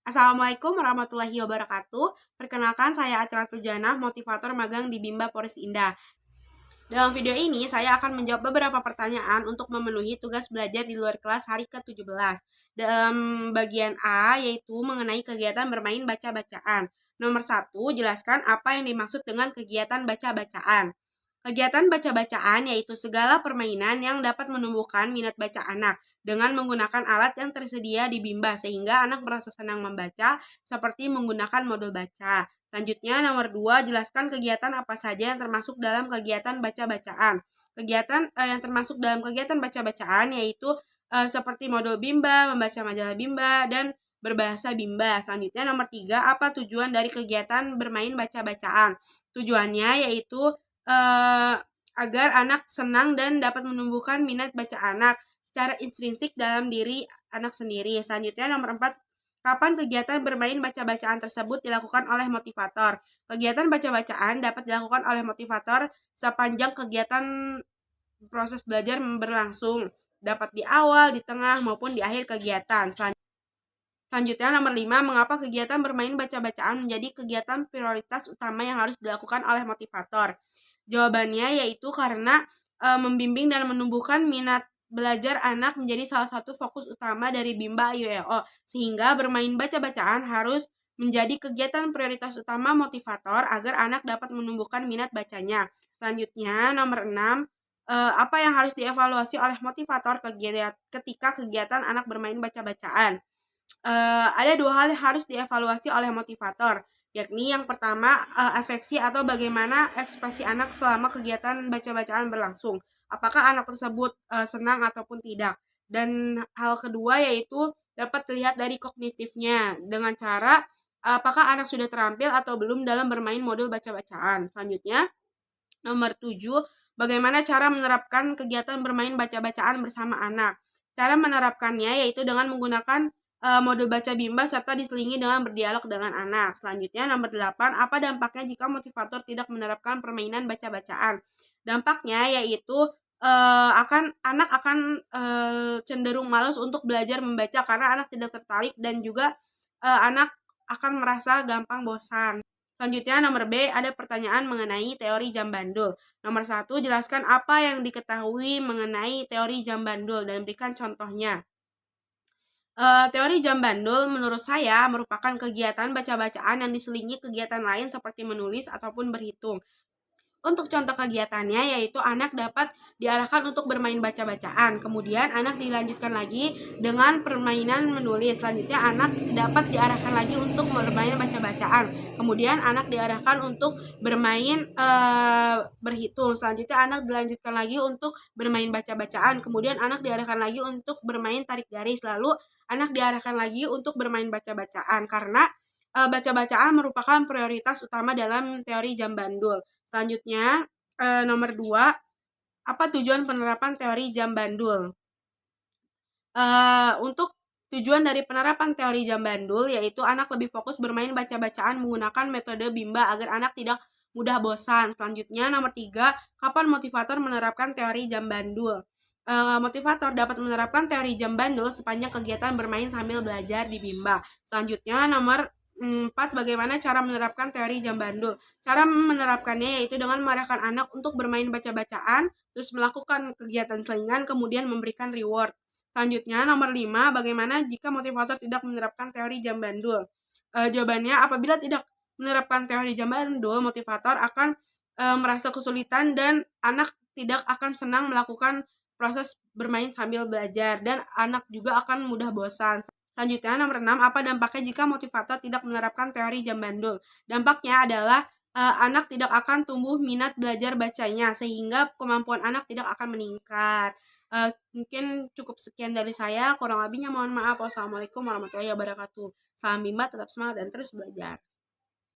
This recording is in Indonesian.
Assalamualaikum warahmatullahi wabarakatuh. Perkenalkan, saya Atratul Janah, motivator magang di Bimba Polres Indah. Dalam video ini, saya akan menjawab beberapa pertanyaan untuk memenuhi tugas belajar di luar kelas hari ke-17. Dalam bagian A, yaitu mengenai kegiatan bermain baca-bacaan. Nomor 1, jelaskan apa yang dimaksud dengan kegiatan baca-bacaan. Kegiatan baca-bacaan yaitu segala permainan yang dapat menumbuhkan minat baca anak dengan menggunakan alat yang tersedia di Bimba sehingga anak merasa senang membaca seperti menggunakan modul baca. Selanjutnya nomor 2, jelaskan kegiatan apa saja yang termasuk dalam kegiatan baca-bacaan. Kegiatan yang termasuk dalam kegiatan baca-bacaan yaitu seperti modul Bimba, membaca majalah Bimba, dan berbahasa Bimba. Selanjutnya nomor 3, apa tujuan dari kegiatan bermain baca-bacaan? Tujuannya yaitu agar anak senang dan dapat menumbuhkan minat baca anak secara intrinsik dalam diri anak sendiri. Selanjutnya nomor 4, kapan kegiatan bermain baca-bacaan tersebut dilakukan oleh motivator? Kegiatan baca-bacaan dapat dilakukan oleh motivator sepanjang kegiatan proses belajar berlangsung, dapat di awal, di tengah, maupun di akhir kegiatan. Selanjutnya nomor 5, mengapa kegiatan bermain baca-bacaan menjadi kegiatan prioritas utama yang harus dilakukan oleh motivator? Jawabannya yaitu karena membimbing dan menumbuhkan minat belajar anak menjadi salah satu fokus utama dari Bimba IUEO, sehingga bermain baca-bacaan harus menjadi kegiatan prioritas utama motivator agar anak dapat menumbuhkan minat bacanya. Selanjutnya nomor 6, apa yang harus dievaluasi oleh motivator ketika kegiatan anak bermain baca-bacaan? Ada 2 hal yang harus dievaluasi oleh motivator, yakni yang pertama, afeksi atau bagaimana ekspresi anak selama kegiatan baca-bacaan berlangsung. Apakah anak tersebut senang ataupun tidak. Dan hal kedua yaitu dapat dilihat dari kognitifnya dengan cara apakah anak sudah terampil atau belum dalam bermain modul baca-bacaan. Selanjutnya, nomor 7, bagaimana cara menerapkan kegiatan bermain baca-bacaan bersama anak. Cara menerapkannya yaitu dengan menggunakan modul baca Bimba serta diselingi dengan berdialog dengan anak. Selanjutnya nomor 8, apa dampaknya jika motivator tidak menerapkan permainan baca-bacaan? Dampaknya yaitu anak akan cenderung malas untuk belajar membaca karena anak tidak tertarik dan juga anak akan merasa gampang bosan. Selanjutnya nomor B, ada pertanyaan mengenai teori jam bandul. Nomor 1, jelaskan apa yang diketahui mengenai teori jam bandul dan berikan contohnya. Teori jam bandul menurut saya merupakan kegiatan baca-bacaan yang diselingi kegiatan lain seperti menulis ataupun berhitung. Untuk contoh kegiatannya yaitu anak dapat diarahkan untuk bermain baca-bacaan, kemudian anak dilanjutkan lagi dengan permainan menulis, selanjutnya anak dapat diarahkan lagi untuk bermain baca-bacaan, kemudian anak diarahkan untuk bermain berhitung, selanjutnya anak dilanjutkan lagi untuk bermain baca-bacaan, kemudian anak diarahkan lagi untuk bermain tarik garis, lalu anak diarahkan lagi untuk bermain baca-bacaan karena baca-bacaan merupakan prioritas utama dalam teori jam bandul. Selanjutnya, nomor 2, apa tujuan penerapan teori jam bandul? Untuk tujuan dari penerapan teori jam bandul yaitu anak lebih fokus bermain baca-bacaan menggunakan metode Bimba agar anak tidak mudah bosan. Selanjutnya, nomor 3, kapan motivator menerapkan teori jam bandul? Motivator dapat menerapkan teori jam bandul sepanjang kegiatan bermain sambil belajar di Bimba. Selanjutnya, nomor 4, bagaimana cara menerapkan teori jam bandul? Cara menerapkannya yaitu dengan mengarahkan anak untuk bermain baca-bacaan, terus melakukan kegiatan selingan, kemudian memberikan reward. Selanjutnya, nomor 5, bagaimana jika motivator tidak menerapkan teori jam bandul? Jawabannya, apabila tidak menerapkan teori jam bandul, motivator akan merasa kesulitan dan anak tidak akan senang melakukan proses bermain sambil belajar dan anak juga akan mudah bosan. Selanjutnya, nomor 6, apa dampaknya jika motivator tidak menerapkan teori jam bandul? Dampaknya adalah anak tidak akan tumbuh minat belajar bacanya, sehingga kemampuan anak tidak akan meningkat. Mungkin cukup sekian dari saya, kurang lebihnya mohon maaf. Wassalamualaikum warahmatullahi wabarakatuh. Salam Bimba, tetap semangat dan terus belajar.